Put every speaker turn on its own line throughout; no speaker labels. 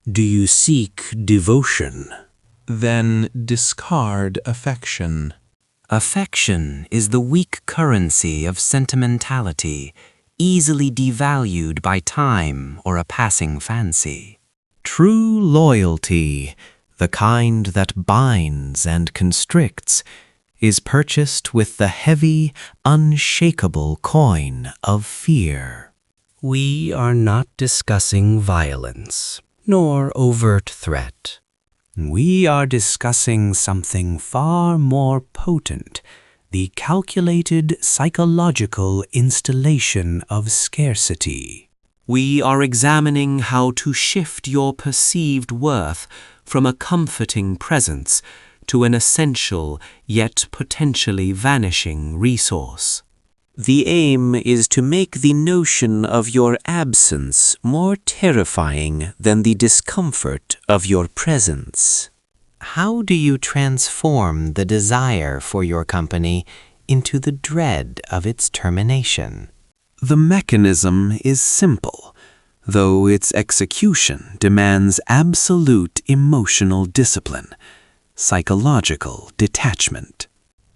Do you seek devotion?
Then discard affection.
Affection is the weak currency of sentimentality, easily devalued by time or a passing fancy. True loyalty, the kind that binds and constricts, is purchased with the heavy, unshakable coin of fear.
We are not discussing violence, nor overt threat. We are discussing something far more potent, the calculated psychological installation of scarcity.
We are examining how to shift your perceived worth from a comforting presence to an essential yet potentially vanishing resource.
The aim is to make the notion of your absence more terrifying than the discomfort of your presence. How do you transform the desire for your company into the dread of its termination?
The mechanism is simple, though its execution demands absolute emotional discipline, psychological detachment.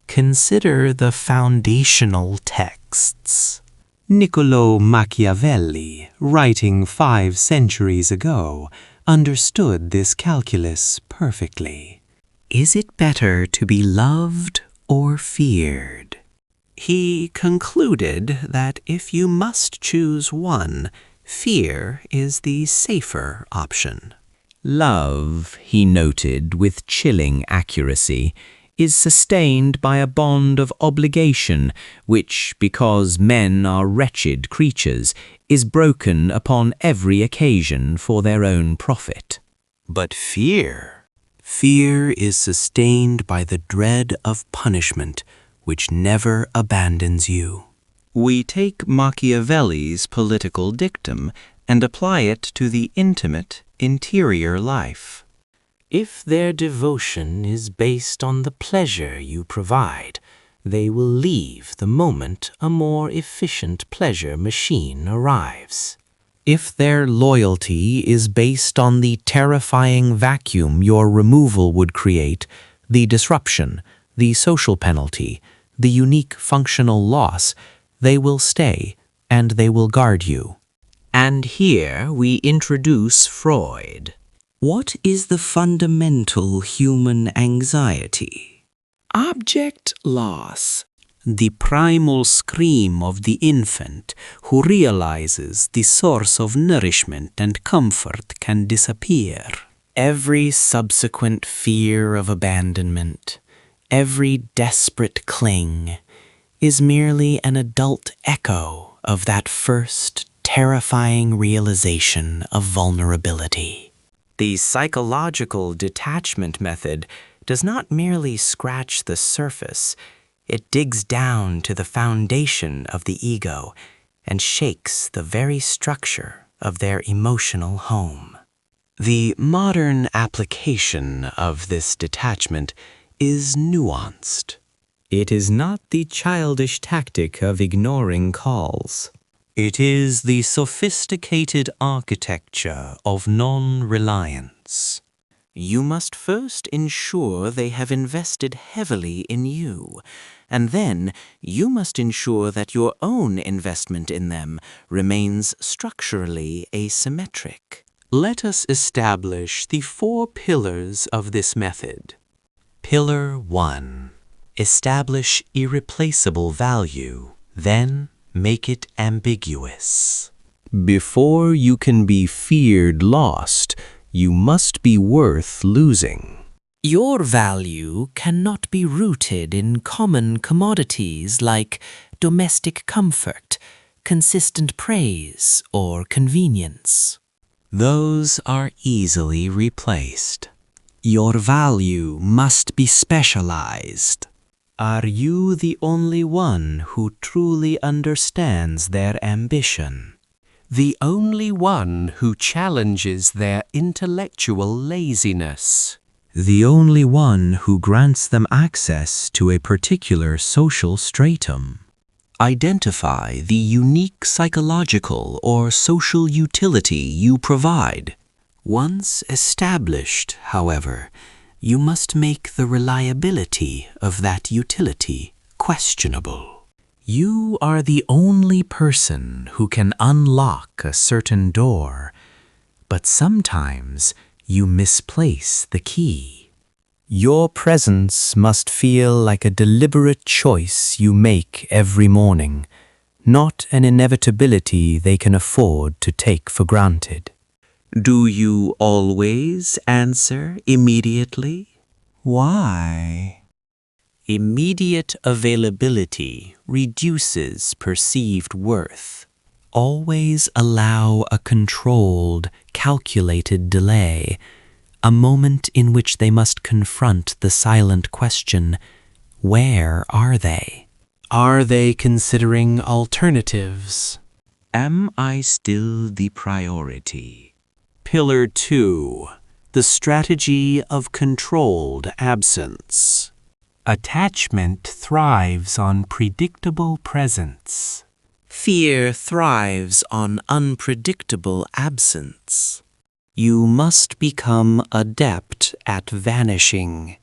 Consider the foundational texts. Niccolo Machiavelli, writing 5 centuries ago, understood this calculus perfectly. Is it better to be loved or feared? He concluded that if you must choose one, fear is the safer option.
Love, he noted with chilling accuracy, is sustained by a bond of obligation which, because men are wretched creatures, is broken upon every occasion for their own profit.
But fear is sustained by the dread of punishment, which never abandons you.
We take Machiavelli's political dictum and apply it to the intimate, interior life.
If their devotion is based on the pleasure you provide, they will leave the moment a more efficient pleasure machine arrives. If their loyalty is based on the terrifying vacuum your removal would create, the disruption, the social penalty, the unique functional loss, they will stay and they will guard you. And here we introduce Freud. What is the fundamental human anxiety? Object loss. The primal scream of the infant who realizes the source of nourishment and comfort can disappear. Every subsequent fear of abandonment, every desperate cling, is merely an adult echo of that first terrifying realization of vulnerability. The psychological detachment method does not merely scratch the surface, it digs down to the foundation of the ego and shakes the very structure of their emotional home. The modern application of this detachment is nuanced. It is not the childish tactic of ignoring calls. It is the sophisticated architecture of non-reliance. You must first ensure they have invested heavily in you, and then you must ensure that your own investment in them remains structurally asymmetric. Let us establish the 4 pillars of this method. Pillar 1. Establish irreplaceable value, then make it ambiguous. Before you can be feared lost, you must be worth losing. Your value cannot be rooted in common commodities like domestic comfort, consistent praise, or convenience. Those are easily replaced. Your value must be specialized. Are you the only one who truly understands their ambition? The only one who challenges their intellectual laziness? The only one who grants them access to a particular social stratum? Identify the unique psychological or social utility you provide. Once established, however, you must make the reliability of that utility questionable. You are the only person who can unlock a certain door, but sometimes you misplace the key. Your presence must feel like a deliberate choice you make every morning, not an inevitability they can afford to take for granted. Do you always answer immediately? Why? Immediate availability reduces perceived worth. Always allow a controlled, calculated delay, a moment in which they must confront the silent question, where are they? Are they considering alternatives? Am I still the priority? Pillar 2. The strategy of controlled absence. Attachment thrives on predictable presence. Fear thrives on unpredictable absence. You must become adept at vanishing.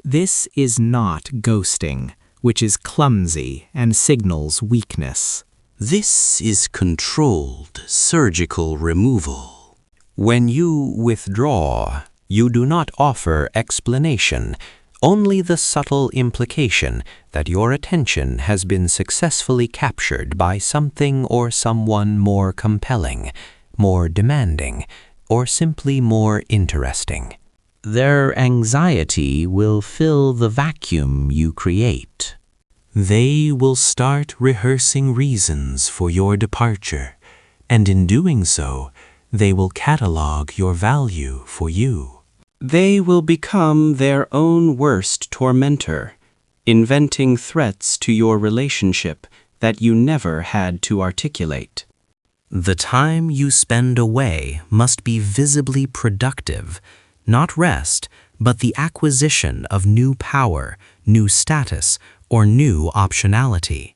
This is not ghosting, which is clumsy and signals weakness. This is controlled surgical removal. When you withdraw, you do not offer explanation, only the subtle implication that your attention has been successfully captured by something or someone more compelling, more demanding, or simply more interesting. Their anxiety will fill the vacuum you create. They will start rehearsing reasons for your departure, and in doing so, they will catalog your value for you. They will become their own worst tormentor, inventing threats to your relationship that you never had to articulate. The time you spend away must be visibly productive, not rest, but the acquisition of new power, new status, or new optionality.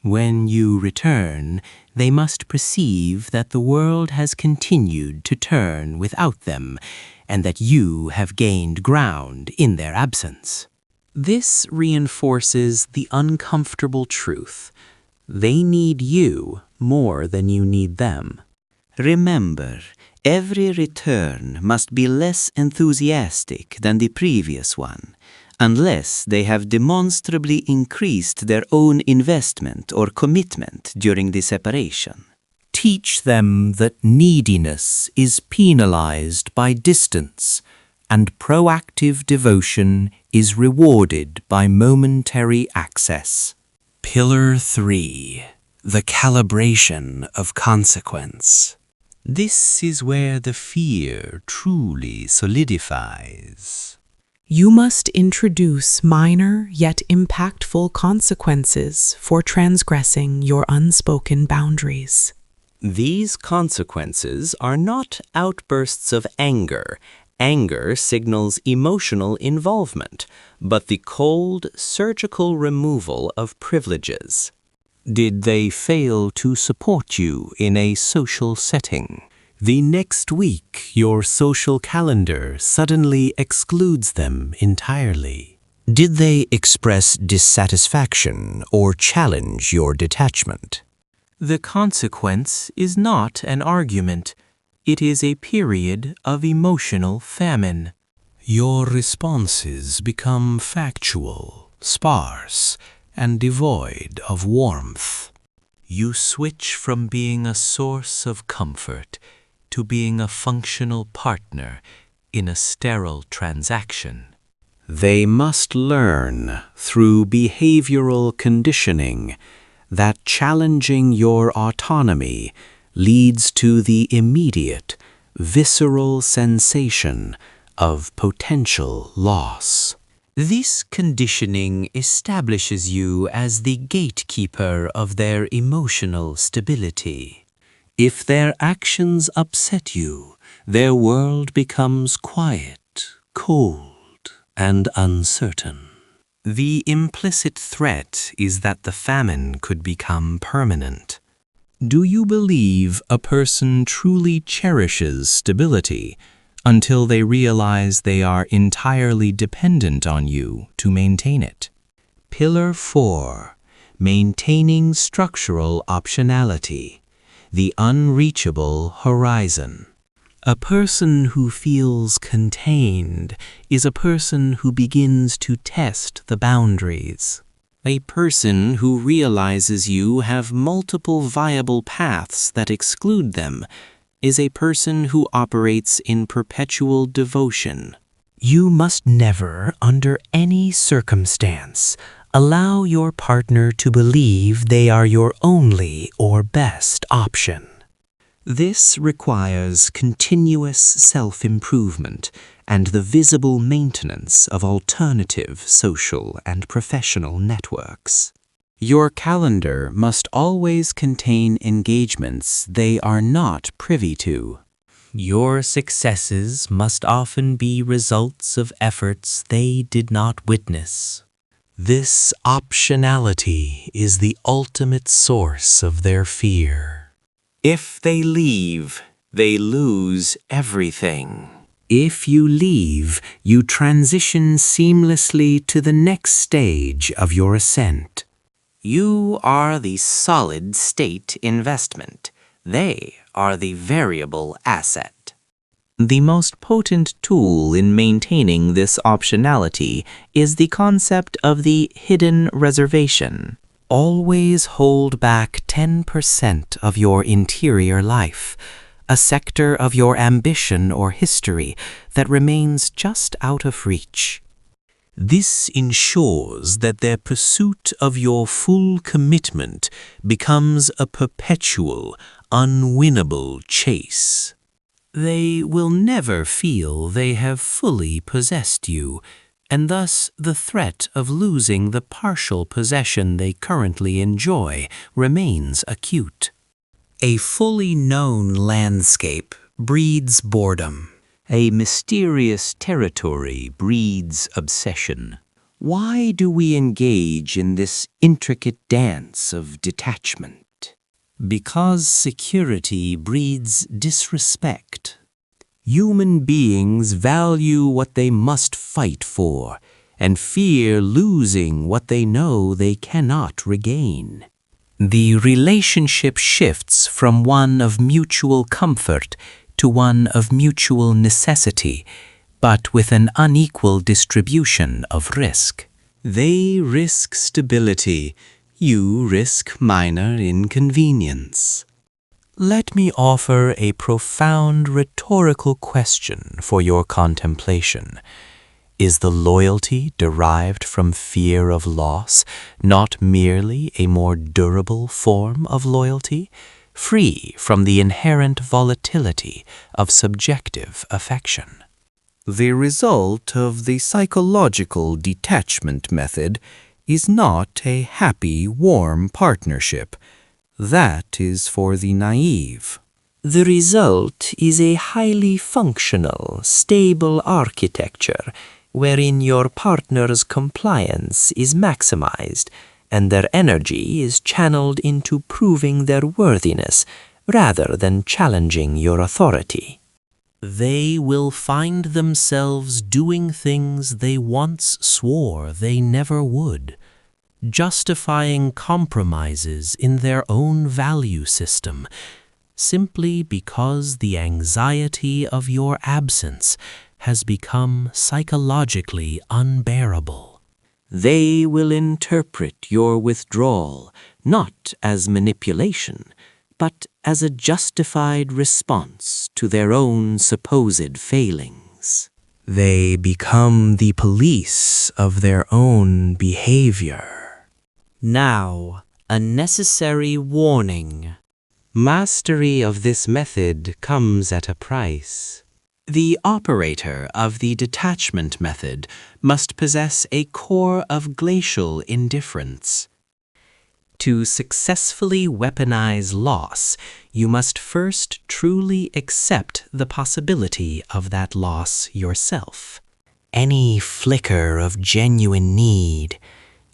When you return, they must perceive that the world has continued to turn without them, and that you have gained ground in their absence. This reinforces the uncomfortable truth. They need you more than you need them. Remember, every return must be less enthusiastic than the previous one, unless they have demonstrably increased their own investment or commitment during the separation. Teach them that neediness is penalized by distance, and proactive devotion is rewarded by momentary access. Pillar 3. The calibration of consequence. This is where the fear truly solidifies.
You must introduce minor yet impactful consequences for transgressing your unspoken boundaries.
These consequences are not outbursts of anger. Anger signals emotional involvement, but the cold, surgical removal of privileges. Did they fail to support you in a social setting? The next week, your social calendar suddenly excludes them entirely. Did they express dissatisfaction or challenge your detachment? The consequence is not an argument. It is a period of emotional famine. Your responses become factual, sparse, and devoid of warmth. You switch from being a source of comfort to being a functional partner in a sterile transaction. They must learn through behavioral conditioning that challenging your autonomy leads to the immediate, visceral sensation of potential loss. This conditioning establishes you as the gatekeeper of their emotional stability. If their actions upset you, their world becomes quiet, cold, and uncertain. The implicit threat is that the famine could become permanent.
Do you believe a person truly cherishes stability until they realize they are entirely dependent on you to maintain it? Pillar 4. Maintaining structural optionality, the unreachable horizon. A person who feels contained is a person who begins to test the boundaries. A person who realizes you have multiple viable paths that exclude them is a person who operates in perpetual devotion. You must never, under any circumstance, allow your partner to believe they are your only or best option. This requires continuous self-improvement and the visible maintenance of alternative social and professional networks. Your calendar must always contain engagements they are not privy to. Your successes must often be results of efforts they did not witness. This optionality is the ultimate source of their fear. If they leave, they lose everything. If you leave, you transition seamlessly to the next stage of your ascent. You are the solid state investment. They are the variable asset. The most potent tool in maintaining this optionality is the concept of the hidden reservation. Always hold back 10% of your interior life, a sector of your ambition or history that remains just out of reach. This ensures that their pursuit of your full commitment becomes a perpetual, unwinnable chase. They will never feel they have fully possessed you, and thus the threat of losing the partial possession they currently enjoy remains acute. A fully known landscape breeds boredom. A mysterious territory breeds obsession. Why do we engage in this intricate dance of detachment? Because security breeds disrespect. Human beings value what they must fight for, and fear losing what they know they cannot regain. The relationship shifts from one of mutual comfort to one of mutual necessity, but with an unequal distribution of risk. They risk stability. You risk minor inconvenience. Let me offer a profound rhetorical question for your contemplation. Is the loyalty derived from fear of loss not merely a more durable form of loyalty, free from the inherent volatility of subjective affection? The result of the psychological detachment method is not a happy, warm partnership. That is for the naive. The result is a highly functional, stable architecture wherein your partner's compliance is maximized and their energy is channeled into proving their worthiness rather than challenging your authority. They will find themselves doing things they once swore they never would, justifying compromises in their own value system, simply because the anxiety of your absence has become psychologically unbearable. They will interpret your withdrawal not as manipulation, but as a justified response to their own supposed failings. They become the police of their own behavior. Now, a necessary warning. Mastery of this method comes at a price. The operator of the detachment method must possess a core of glacial indifference. To successfully weaponize loss, you must first truly accept the possibility of that loss yourself. Any flicker of genuine need,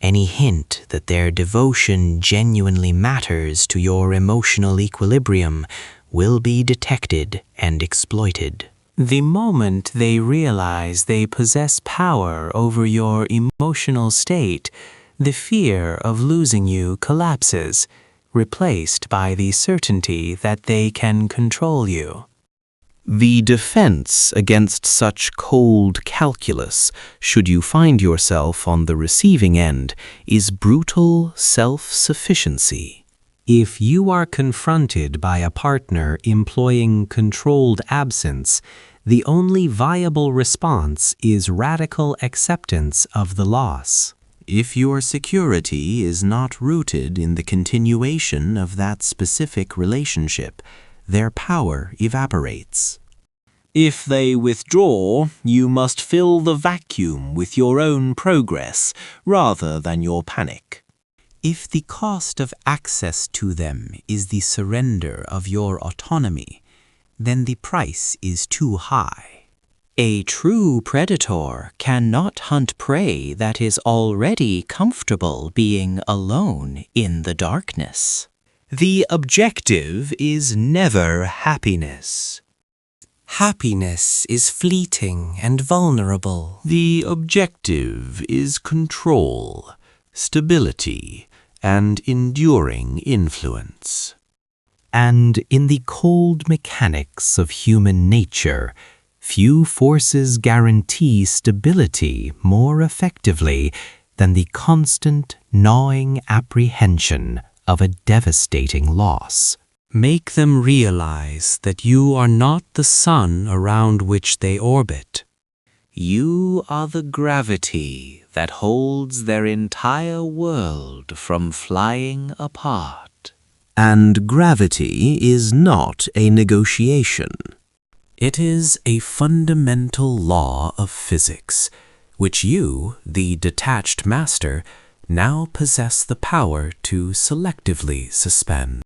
Any hint that their devotion genuinely matters to your emotional equilibrium will be detected and exploited. The moment they realize they possess power over your emotional state, the fear of losing you collapses, replaced by the certainty that they can control you.
The defense against such cold calculus, should you find yourself on the receiving end, is brutal self-sufficiency.
If you are confronted by a partner employing controlled absence, the only viable response is radical acceptance of the loss.
If your security is not rooted in the continuation of that specific relationship, their power evaporates. If they withdraw, you must fill the vacuum with your own progress rather than your panic. If the cost of access to them is the surrender of your autonomy, then the price is too high. A true predator cannot hunt prey that is already comfortable being alone in the darkness. The objective is never happiness. Happiness is fleeting and vulnerable. The objective is control, stability, and enduring influence.
And in the cold mechanics of human nature, few forces guarantee stability more effectively than the constant, gnawing apprehension of a devastating loss.
Make them realize that you are not the sun around which they orbit. You are the gravity that holds their entire world from flying apart.
And gravity is not a negotiation.
It is a fundamental law of physics, which you, the detached master, now possess the power to selectively suspend.